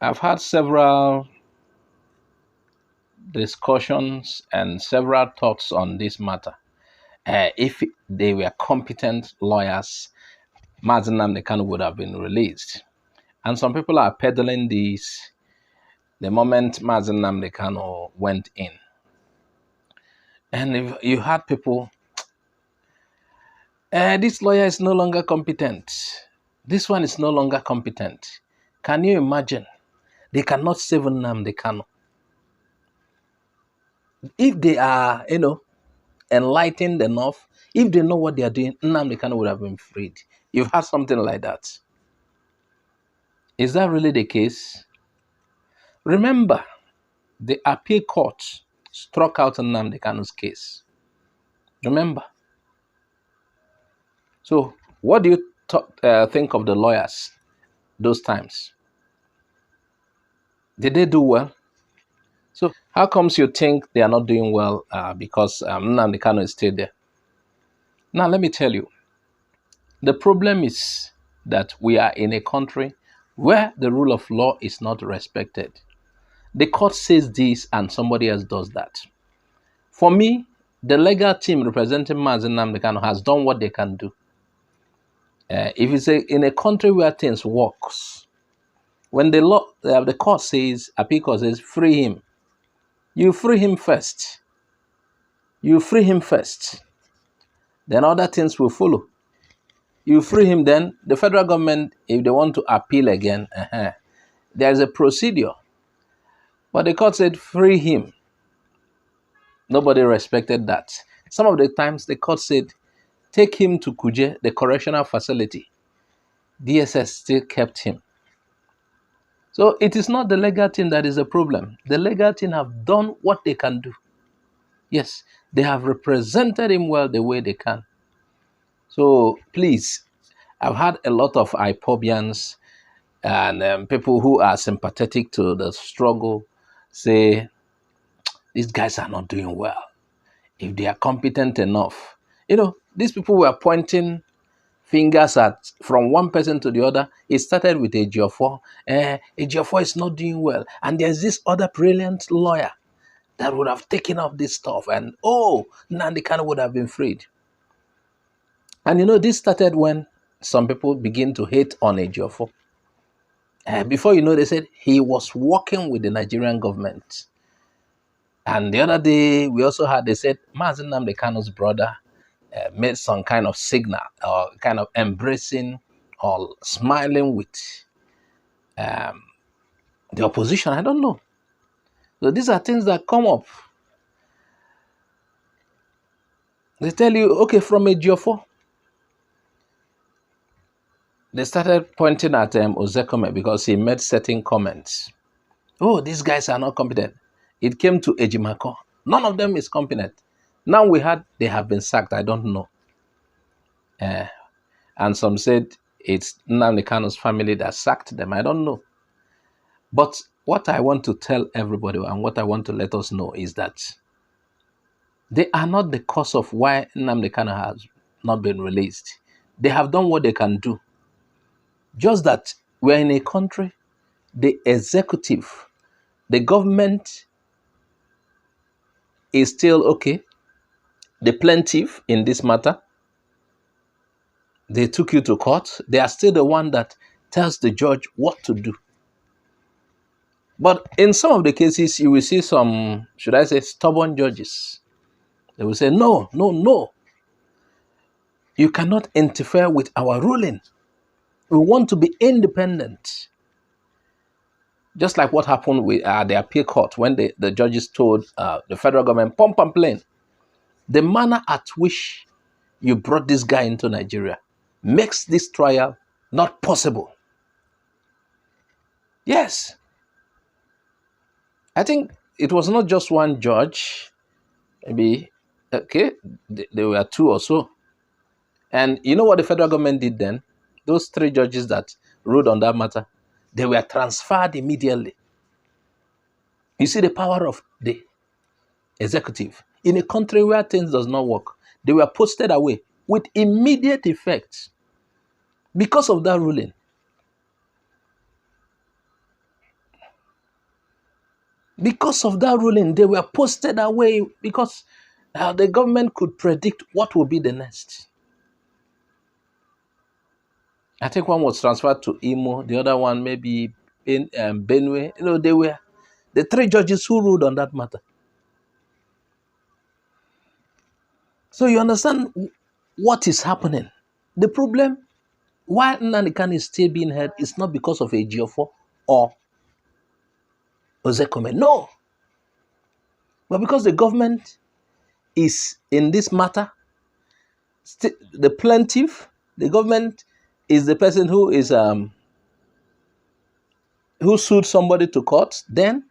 I've had several discussions and several thoughts on this matter. If they were competent lawyers, Nnamdi Kanu would have been released. And some people are peddling this the moment Nnamdi Kanu went in. And if you had people, this lawyer is no longer competent. This one is no longer competent. Can you imagine? They cannot save Nnamdi Kanu. If they are, enlightened enough, if they know what they are doing, Nnamdi Kanu would have been freed. You've had something like that. Is that really the case? Remember, the appeal court struck out Nnamdi Kanu's case. Remember. So, what do you think of the lawyers those times? Did they do well? So, how comes you think they are not doing well because Nnamdi Kanu is still there? Now, let me tell you, the problem is that we are in a country where the rule of law is not respected. The court says this and somebody else does that. For me, the legal team representing Nnamdi Kanu has done what they can do. If it's in a country where things works, when the court says, appeal court says, free him, you free him first. You free him first. Then other things will follow. You free him, then the federal government, if they want to appeal again, there is a procedure. But the court said, free him. Nobody respected that. Some of the times the court said, take him to Kuje, the correctional facility. DSS still kept him. So it is not the legal team that is the problem. The legal team have done what they can do. Yes, they have represented him well the way they can. So please, I've had a lot of IPOBians and people who are sympathetic to the struggle say, these guys are not doing well. If they are competent enough. These people were pointing fingers at from one person to the other. It started with Ejiofor. Ejiofor is not doing well. And there's this other brilliant lawyer that would have taken up this stuff. And Nnamdi Kanu would have been freed. And this started when some people begin to hate on Ejiofor. Before you know, they said he was working with the Nigerian government. And the other day, we also had, they said, Nnamdi Kanu's brother made some kind of signal or kind of embracing or smiling with the opposition. I don't know. So these are things that come up. They tell you, okay, from Ejiofor, they started pointing at Ozekhome because he made certain comments. Oh, these guys are not competent. It came to Ejimako. None of them is competent. Now they have been sacked. I don't know. And some said it's Nnamdi Kanu's family that sacked them. I don't know. But what I want to tell everybody and what I want to let us know is that they are not the cause of why Nnamdi Kanu has not been released. They have done what they can do. Just that we're in a country, the executive, the government is still okay. The plaintiff in this matter, they took you to court. They are still the one that tells the judge what to do. But in some of the cases, you will see some, should I say, stubborn judges. They will say, no, no, no. You cannot interfere with our ruling. We want to be independent. Just like what happened with the appeal court when the judges told the federal government, pump and plain, the manner at which you brought this guy into Nigeria makes this trial not possible. Yes. I think it was not just one judge. Maybe, okay, there were two or so. And you know what the federal government did then? Those three judges that ruled on that matter, they were transferred immediately. You see the power of the executive. In a country where things does not work, they were posted away with immediate effect because of that ruling. Because of that ruling, they were posted away because the government could predict what will be the next. I think one was transferred to Imo, the other one maybe in Benue. They were the three judges who ruled on that matter. So you understand what is happening. The problem, why Nnamdi Kanu is still being held, is not because of Ejiofor or Ozekhome. No. But because the government is in this matter, the plaintiff, the government is the person who is who sued somebody to court, then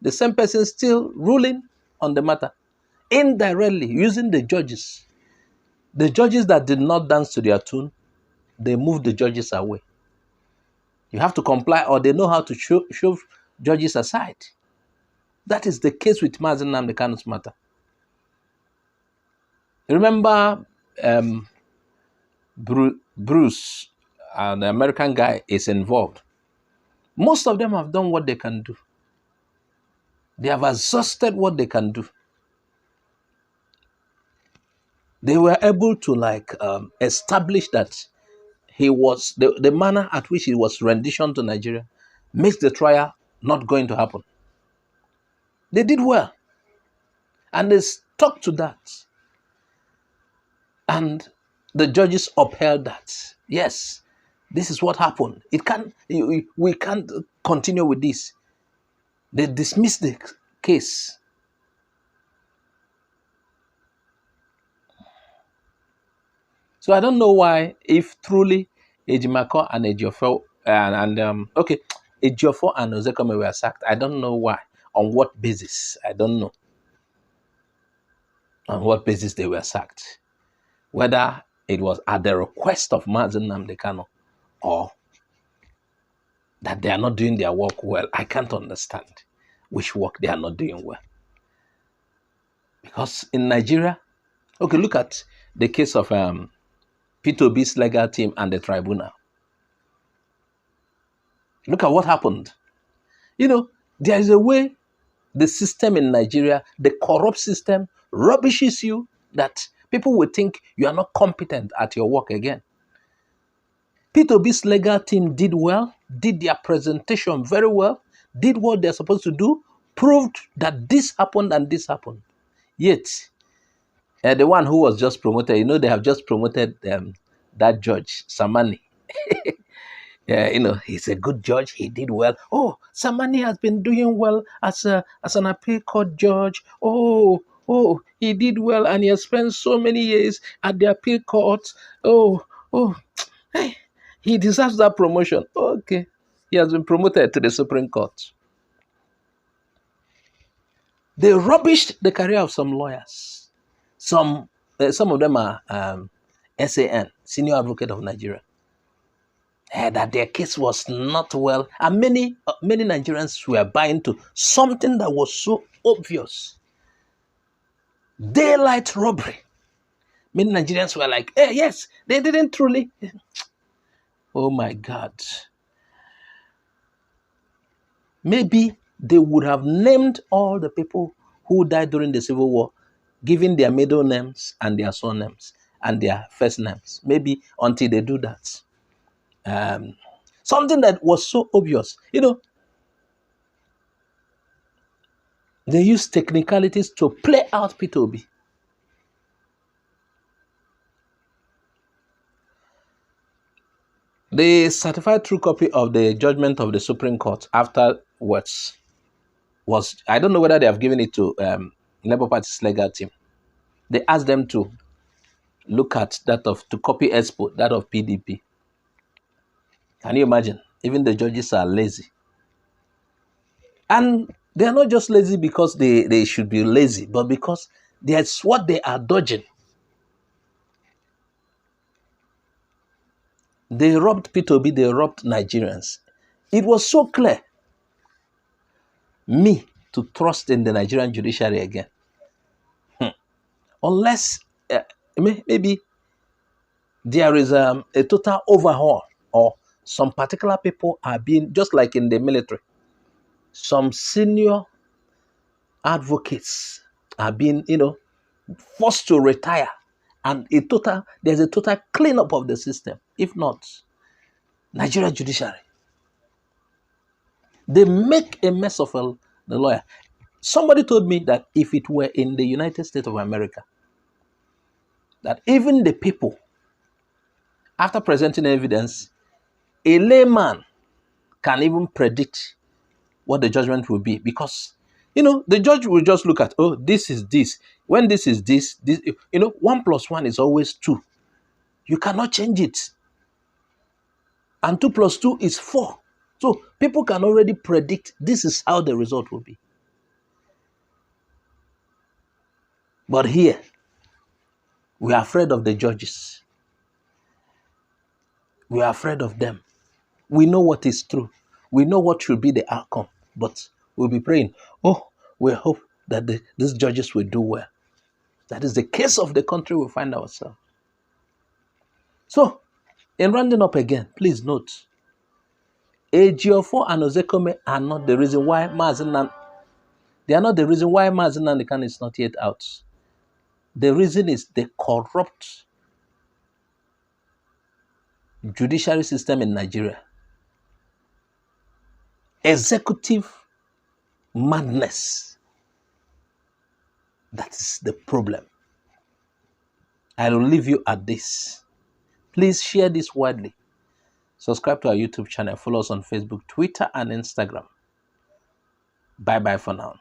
the same person still ruling on the matter indirectly using the judges. The judges that did not dance to their tune, they moved the judges away. You have to comply, or they know how to shove judges aside. That is the case with Mazi Nnamdi Kanu's matter. Remember, Bruce, an American guy, is involved. Most of them have done what they can do. They have exhausted what they can do. They were able to establish that he was the manner at which he was renditioned to Nigeria makes the trial not going to happen. They did well, and they stuck to that, and the judges upheld that. Yes, this is what happened. We can't continue with this. They dismissed the case. So I don't know why, if truly Ejiofor and Ejiofor Ejiofor and Ozekhome were sacked, I don't know why. On what basis? I don't know. On what basis they were sacked. Whether it was at the request of Mazi Nnamdi Kanu or that they are not doing their work well. I can't understand which work they are not doing well. Because in Nigeria, okay, look at the case of P2B's legal team and the tribunal. Look at what happened. There is a way the system in Nigeria, the corrupt system, rubbishes you that people will think you are not competent at your work again. P2B's legal team did well, did their presentation very well, did what they're supposed to do, proved that this happened and this happened. Yet, the one who was just promoted, they have just promoted that judge, Samani. He's a good judge. He did well. Oh, Samani has been doing well as an appeal court judge. Oh, he did well, and he has spent so many years at the appeal court. Oh, hey, he deserves that promotion. Okay, he has been promoted to the Supreme Court. They rubbished the career of some lawyers. Some of them are SAN, Senior Advocate of Nigeria. That their case was not well, and many Nigerians were buying to something that was so obvious. Daylight robbery. Many Nigerians were like, hey, yes, they didn't truly. Oh my God. Maybe they would have named all the people who died during the Civil War, giving their middle names and their surnames and their first names. Maybe until they do that. Something that was so obvious. They use technicalities to play out P2B. The certified true copy of the judgment of the Supreme Court afterwards was, I don't know whether they have given it to Labour Party's legal team. They asked them to look at to copy expo, that of PDP. Can you imagine? Even the judges are lazy. And they are not just lazy because they should be lazy, but because that's what they are dodging. They robbed P2B, they robbed Nigerians. It was so clear me to trust in the Nigerian judiciary again. Unless maybe there is a total overhaul, or some particular people are being, just like in the military, some senior advocates are being, forced to retire, and there's a total cleanup of the system. If not, Nigeria judiciary, they make a mess of the lawyer. Somebody told me that if it were in the United States of America, that even the people, after presenting evidence, a layman can even predict what the judgment will be, because the judge will just look at, oh, this is this. When this is this, 1 + 1 is always 2. You cannot change it. And 2 + 2 is 4. So people can already predict this is how the result will be. But here, we are afraid of the judges. We are afraid of them. We know what is true. We know what should be the outcome. But we'll be praying, oh, we hope that these judges will do well. That is the case of the country we find ourselves. So, in rounding up again, please note, Ejiofor and Ozekhome are not the reason why they are not the reason why Nnamdi Kanu is not yet out. The reason is the corrupt judiciary system in Nigeria. Executive madness. That is the problem. I will leave you at this. Please share this widely. Subscribe to our YouTube channel. Follow us on Facebook, Twitter, and Instagram. Bye-bye for now.